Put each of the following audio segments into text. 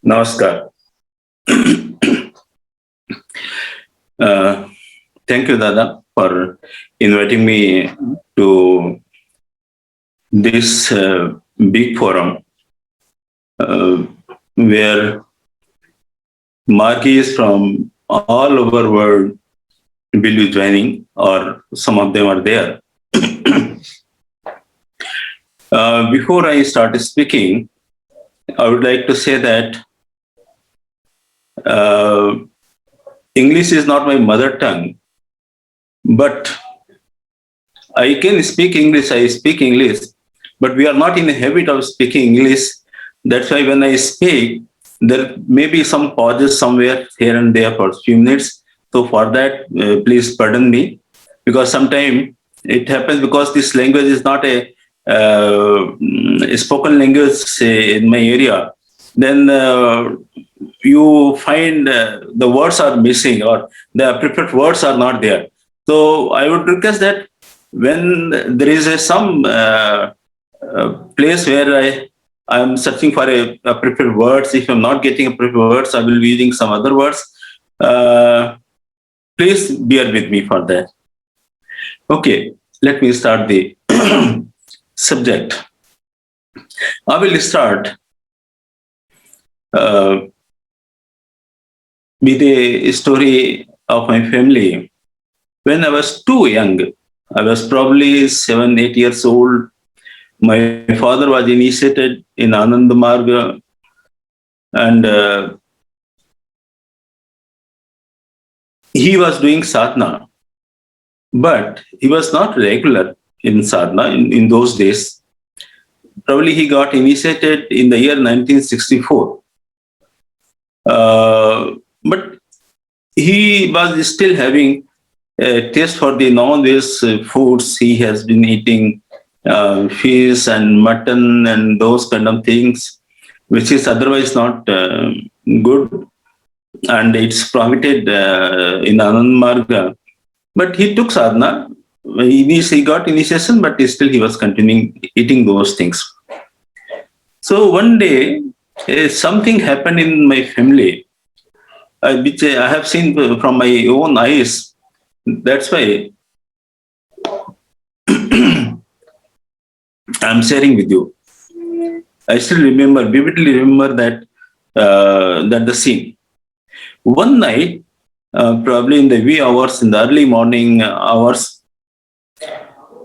Namaskar. Uh, Thank you, Dada, for inviting me to this big forum uh, where Marquis from all over world will be joining, or some of them are there. Before I start speaking, I would like to say that uh, English is not my mother tongue, but I can speak English, I speak English, but we are not in the habit of speaking English. That's why when I speak, there may be some pauses somewhere here and there for a few minutes. So for that, please pardon me, because sometimes it happens because this language is not a spoken language, say, in my area. Then you find the words are missing or the preferred words are not there. So I would request that when there is some place where I am searching for a preferred words, if I'm not getting a preferred words, I will be using some other words. Uh, Please bear with me for that. Okay, let me start the subject. I will start uh, with a story of my family. When I was too young, I was probably 7, 8 years old. My father was initiated in Ananda Marga, and he was doing sadhana, but he was not regular in sadhana in those days. Probably he got initiated in the year 1964. But he was still having a taste for the non-veg foods. He has been eating fish and mutton and those kind of things, which is otherwise not good, and it's prohibited in Anand Marga. But he took sadhana. He got initiation, but still he was continuing eating those things. So one day, something happened in my family, which I have seen from my own eyes. That's why I'm sharing with you. I still remember, vividly remember that the scene. One night, probably in the wee hours, in the early morning hours,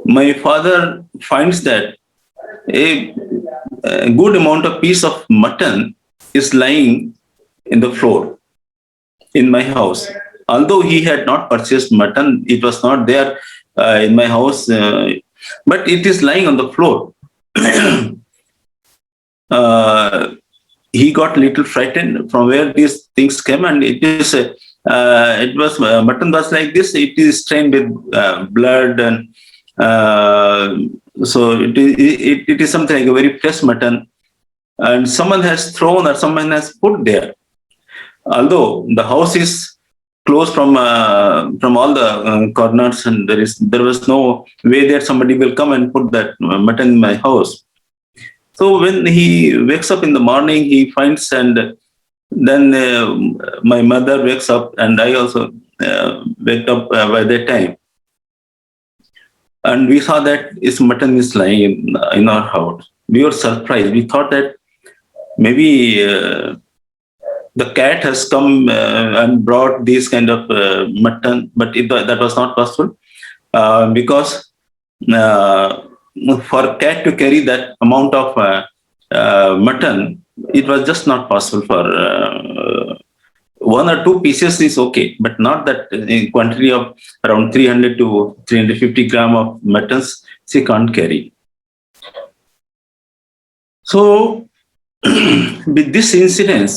my father finds that a, a good amount of piece of mutton is lying in the floor in my house. Although he had not purchased mutton, it was not there in my house, but it is lying on the floor. uh, he got a little frightened from where these things came, and it was mutton was like this. It is stained with blood, and uh, so it is something like a very fresh mutton, and someone has thrown or someone has put there. Although the house is closed from all the corners, and there was no way that somebody will come and put that mutton in my house. So when he wakes up in the morning, he finds, and then my mother wakes up, and I also wake up by that time, and we saw that his mutton is lying in our house. We were surprised. We thought that maybe the cat has come and brought this kind of mutton, but that was not possible because uh, for a cat to carry that amount of mutton, it was just not possible. For one or two pieces is okay, but not that in quantity of around 300 to 350 gram of muttons she can't carry. So with this incident,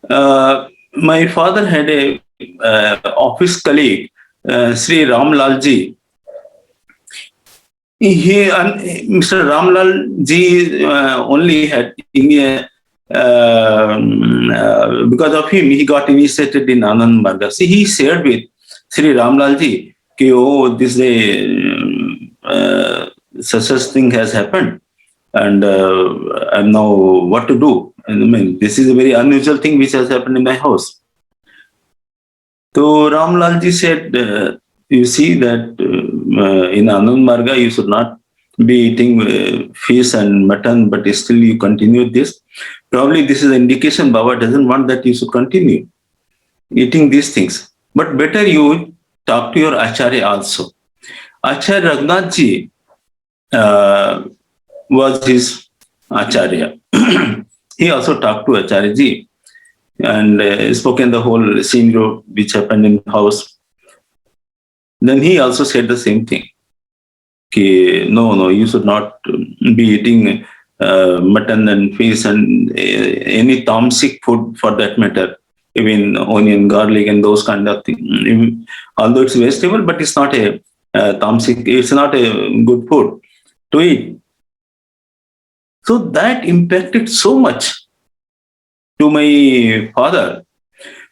my father had a office colleague, Sri Ramlalji. He and Mr. Ramlal ji only had because of him he got initiated in Anand Marga. See, he shared with Sri Ramlal ji कि oh, this day such thing has happened. and I'm now what to do. And I mean, this is a very unusual thing which has happened in my house. So Ramlalji said, you see that in Ananda Marga you should not be eating fish and mutton, but still you continue this. Probably this is an indication Baba doesn't want that you should continue eating these things. But better you talk to your Acharya also. Acharya Raghunath ji was his Acharya. He also talked to Acharya ji and spoken the whole scenario which happened in house. Then he also said the same thing. No, you should not be eating mutton and fish and any tamasic food for that matter, even onion, garlic, and those kind of things. Although it's vegetable, but it's not a tamasic. It's not a good food to eat. So that impacted so much to my father.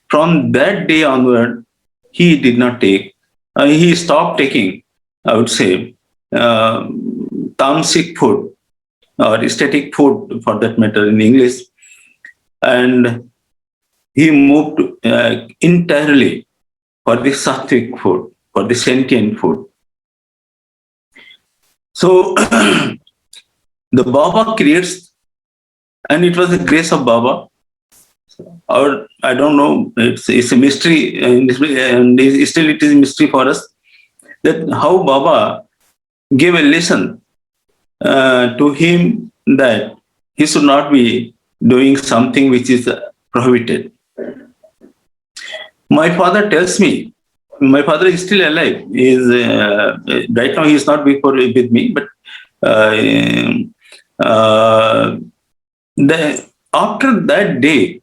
From that day onward, he did not take. He stopped taking, I would say, tamasic food or static food for that matter in English. And he moved entirely for the sattvic food, for the sentient food. So the Baba creates, and it was the grace of Baba, or I don't know, it's a mystery, and still it is a mystery for us, that how Baba gave a lesson to him that he should not be doing something which is prohibited. My father tells me, my father is still alive. He is right now he is not with me, but after that day,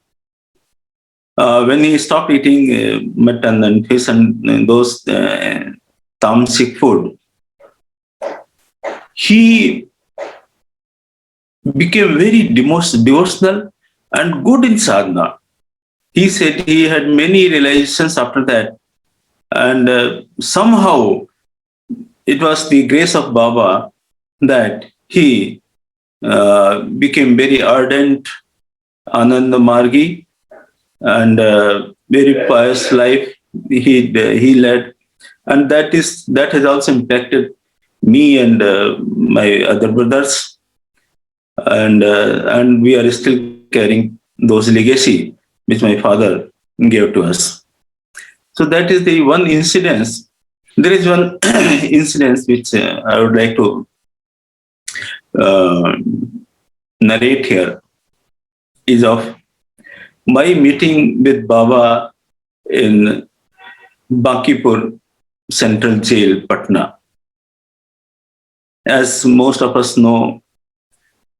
when he stopped eating mutton and fish and those tamasic food, he became very devotional and good in sadhana. He said he had many realizations after that, and somehow it was the grace of Baba that he became very ardent Ananda Margi, and very pious life he led, and that has also impacted me and my other brothers, and we are still carrying those legacy which my father gave to us. So that is the one incidence. There is one incidence which I would like to uh, narrate here, is of my meeting with Baba in Bankipur Central Jail, Patna. As most of us know,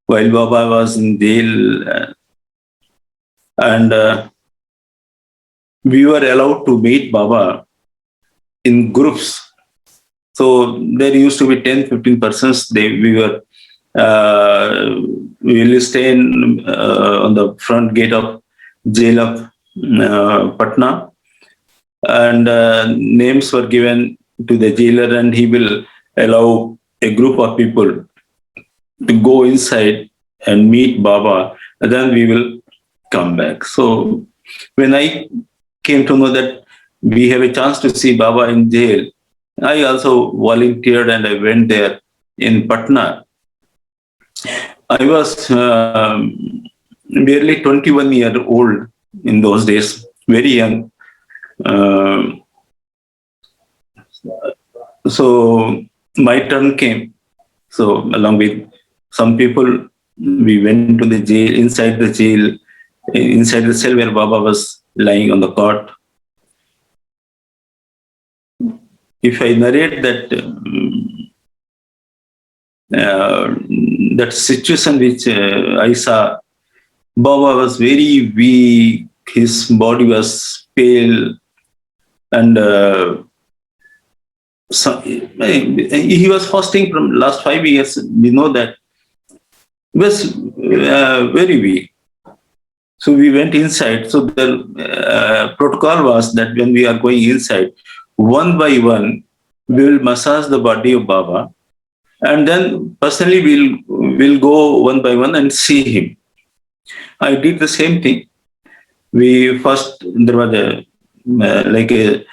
while Baba was in jail, and we were allowed to meet Baba in groups. So there used to be 10, 15 persons. We will stay on the front gate of jail of Patna, and names were given to the jailer, and he will allow a group of people to go inside and meet Baba, and then we will come back. So when I came to know that we have a chance to see Baba in jail, I also volunteered and I went there in Patna. I was barely 21-year-old in those days, very young. So my turn came. So along with some people, we went to the jail, inside the cell where Baba was lying on the cot. If I narrate that situation which I saw, Baba was very weak, his body was pale, and he was fasting from last 5 years. We know that. He was very weak. So we went inside. So the protocol was that when we are going inside, one by one, we will massage the body of Baba. and then personally we'll go one by one and see him. I did the same thing. We first there was a like a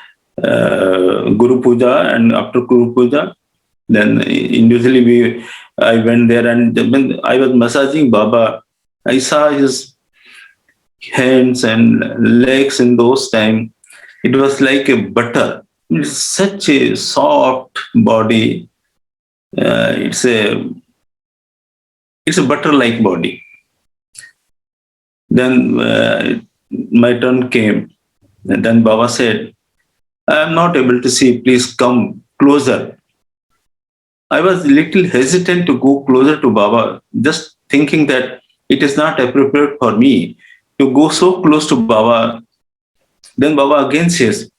Guru Puja, and after Guru Puja, then individually I went there, and when I was massaging Baba, I saw his hands and legs in those time. It was like a butter. It's such a soft body. It's a butter-like body. Then my turn came, and then Baba said, "I am not able to see. Please come closer." I was a little hesitant to go closer to Baba, just thinking that it is not appropriate for me to go so close to Baba. Then Baba again says,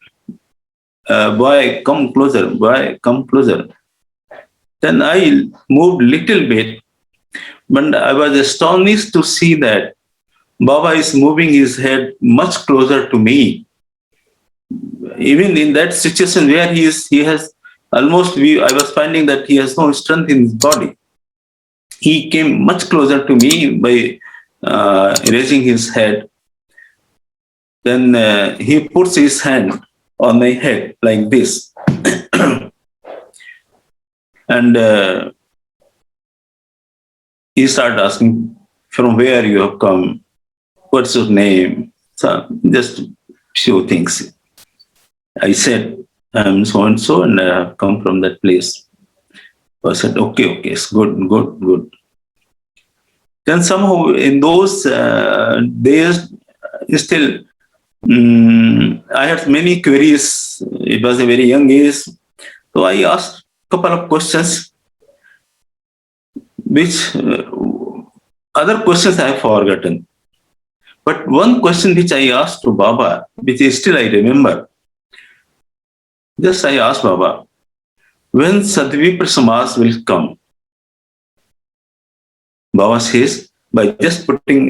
"Boy, come closer. Boy, come closer." Then I moved little bit, but I was astonished to see that Baba is moving his head much closer to me. Even in that situation where he has almost, I was finding that he has no strength in his body. He came much closer to me by raising his head. Then he puts his hand on my head like this. And he started asking, "From where you have come? What's your name?" So just few things. I said, "I'm so and so, and I have come from that place." I said, "Okay, it's good, good, good." Then somehow in those days, still, I had many queries. It was a very young age. So I asked a couple of questions, which other questions I have forgotten. But one question which I asked to Baba, which still I remember, just I asked Baba, "When Sadvipra Samaj will come?" Baba says, by just putting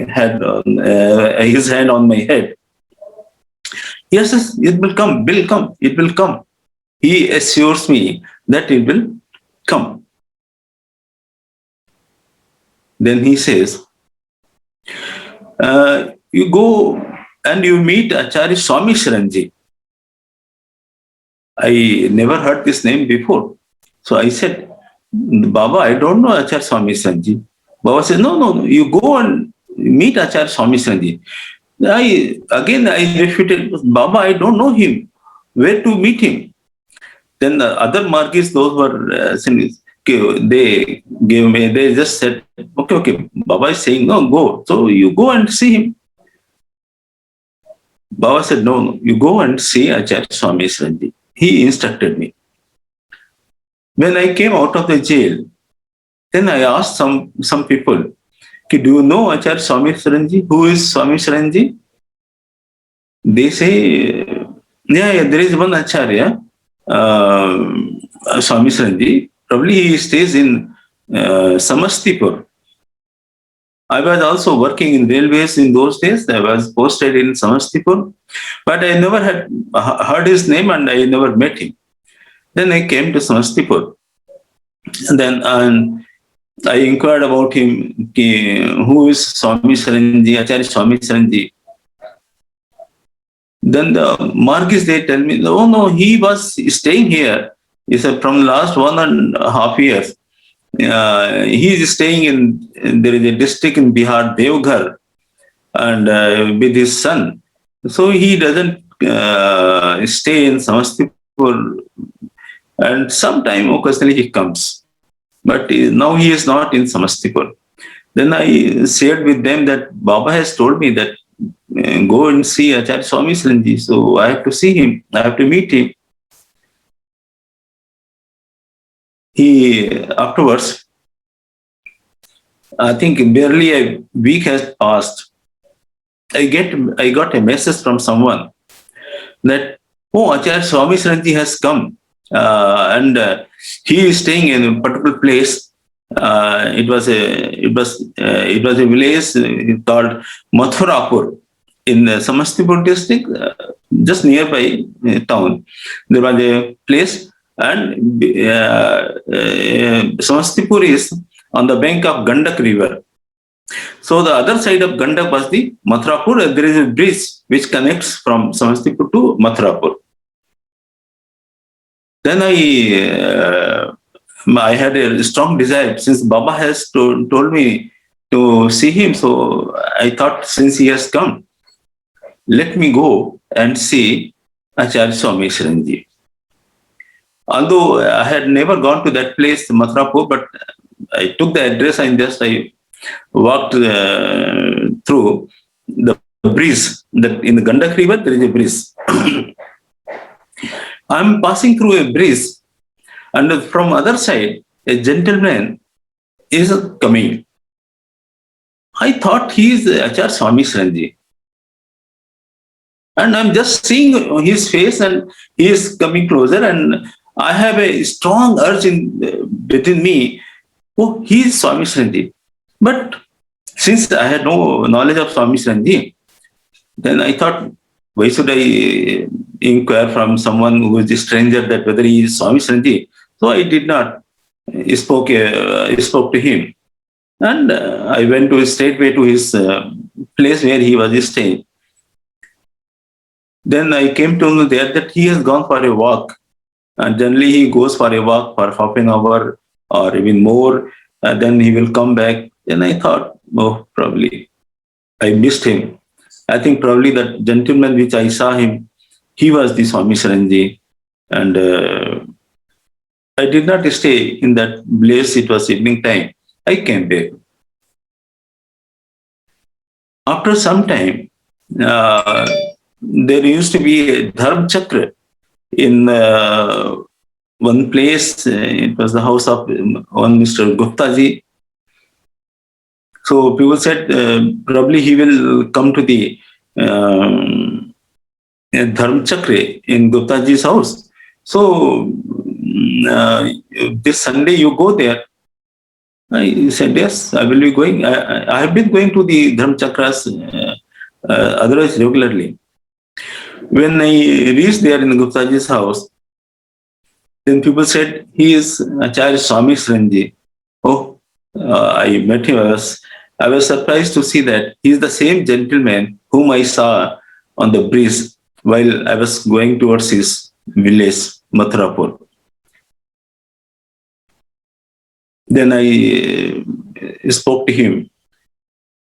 his hand on my head, "Yes, yes, it will come, it will come." He assures me that it will come. Then he says, "You go and you meet Acharya Swami Sharanji." I never heard this name before. So I said, "Baba, I don't know Acharya Swami Sharanji." Baba said, no, you go and meet Acharya Swami Sharanji." I refuted, "Baba, I don't know him. Where to meet him?" Then the other Margis, those were they just said, okay, Baba is saying, no, go. So you go and see him. Baba said, no, you go and see Acharya Swami Sharanji. He instructed me. When I came out of the jail, then I asked some people, "Do you know Acharya Swami Sharanji? Who is Swami Sharanji?" They say, yeah, there is one Acharya, Swami Sharanji. Probably he stays in Samastipur. I was also working in railways in those days. I was posted in Samastipur, but I never had heard his name, and I never met him. Then I came to Samastipur. And then I inquired about him, who is Swami Sharanji, Acharya Swami Sharanji. Then the Margis, they tell me, "Oh no, he was staying here. He said from last 1.5 years. He is staying there is a district in Bihar, Devghar, and with his son. So he doesn't stay in Samastipur, and sometime occasionally he comes. But now he is not in Samastipur." Then I shared with them that Baba has told me that go and see Acharya Swami Sharanji. So I have to see him. I have to meet him. He afterwards, I think barely a week has passed. I got a message from someone that, "Oh, Acharya Swami Sharanji has come, and he is staying in a particular place." It was a village called Mathurapur in the Samastipur district, just nearby town. There was a place And Samastipur is on the bank of Gandak River. So the other side of Gandak was the Mathurapur. There is a bridge which connects from Samastipur to Mathurapur. Then I had a strong desire since Baba has told me to see him. So I thought, since he has come, let me go and see Acharya Swami Shranji. Although I had never gone to that place, Mathurapur, but I took the address and just I walked through the bridge. That in the Gandak River there is a bridge. I'm passing through a bridge, and from other side a gentleman is coming. I thought he is Acharya Swami Shranji. And I'm just seeing his face, and he is coming closer, and I have a strong urge within me. Oh, he is Swami Shranji. But since I had no knowledge of Swami Shranji, then I thought, why should I inquire from someone who is a stranger that whether he is Swami Shranji? So I did not spoke to him, and I went to straightway to his place where he was staying. Then I came to know there that he has gone for a walk, and generally he goes for a walk for half an hour or even more, and then he will come back. Then I thought, oh, probably I missed him. I think probably that gentleman which I saw him, he was the Swami Shranji, and I did not stay in that place. It was evening time. I came back. After some time, there used to be a Dharm Chakra in one place. It was the house of one Mr. Guptaji. So people said probably he will come to the Dharm Chakra in Guptaji's house. So this Sunday you go there. I said, yes, I will be going. I have been going to the Dharm Chakras otherwise regularly. When I reached there in Guptaji's house, then people said, he is Acharya Swami Shranji. Oh, I met him. I was surprised to see that he is the same gentleman whom I saw on the bridge while I was going towards his village, Mathurapur. Then I spoke to him.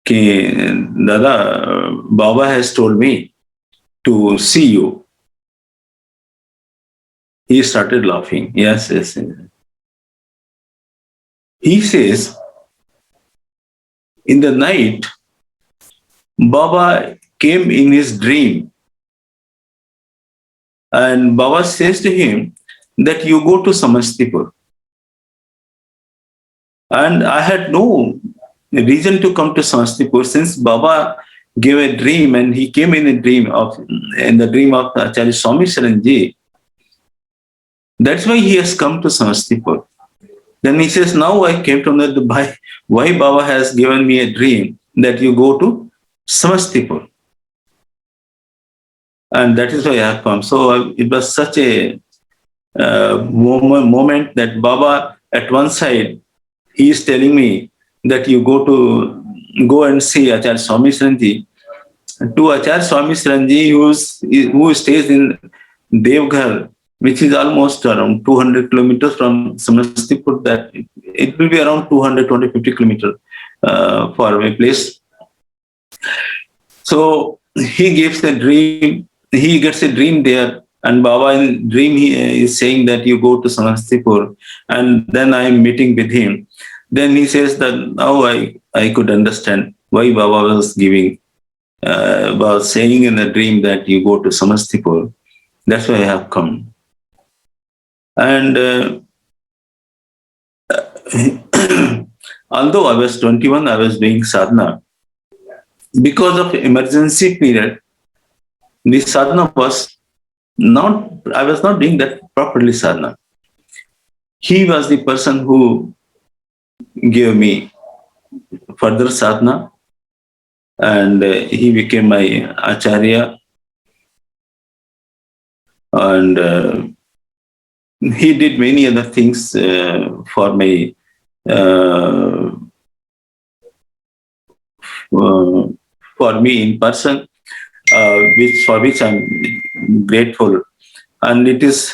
Dada, Baba has told me to see you. He started laughing. Yes, yes. He says, in the night, Baba came in his dream, and Baba says to him that you go to Samastipur. And I had no reason to come to Samastipur since Baba gave a dream, and he came in the dream of Acharya Swami Shranji. That's why he has come to Samastipur. Then he says, now I came to know why Baba has given me a dream that you go to Samastipur. And that is why I have come. So it was such a moment that Baba at one side, he is telling me that you go and see Acharya Swami Shranji. To Acharya Swami Shranji, who stays in Devghar, which is almost around 200 kilometers from Samastipur, that it will be around 250 kilometers for a place. So he gets a dream there, and Baba in dream he is saying that you go to Samastipur, and then I am meeting with him. Then he says that now I could understand why Baba was saying in a dream that you go to Samastipur. That's why I have come. And although I was 21, I was doing sadhana. Because of emergency period, the sadhana I was not doing that properly sadhana. He was the person who gave me further sadhana, and he became my acharya. And he did many other things for my uh, uh, for me in person, which for which I'm grateful. And it is,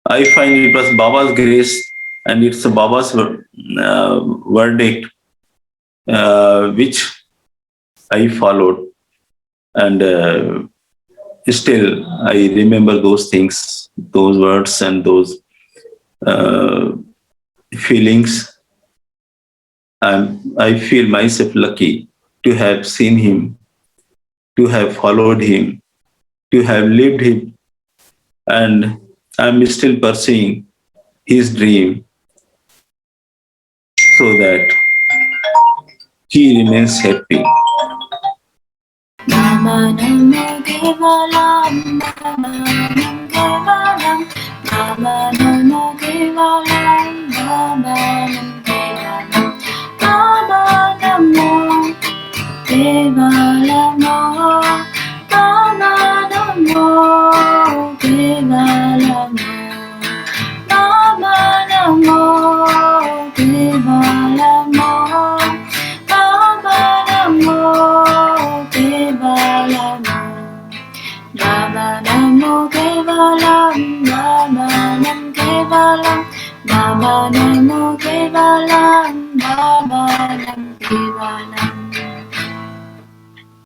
I find it was Baba's grace, and it's Baba's verdict, which I followed. And still, I remember those things, those words, and those uh, feelings. I feel myself lucky to have seen him, to have followed him, to have lived him, and I'm still pursuing his dream so that he remains happy. Nama Namo Kevalam, Nama Nam Kevalam, Nama Namo Kevalam, Nama Nam Kevalam, Nama Namo Kevalam, Nama Namo Kevalam, Nama Namo Kevalam, Nama Namo Kevalam, Nama Namo Kevalam, Nama Nam Kevalam, Nama Namo Kevalam, Nama Nam Kevalam.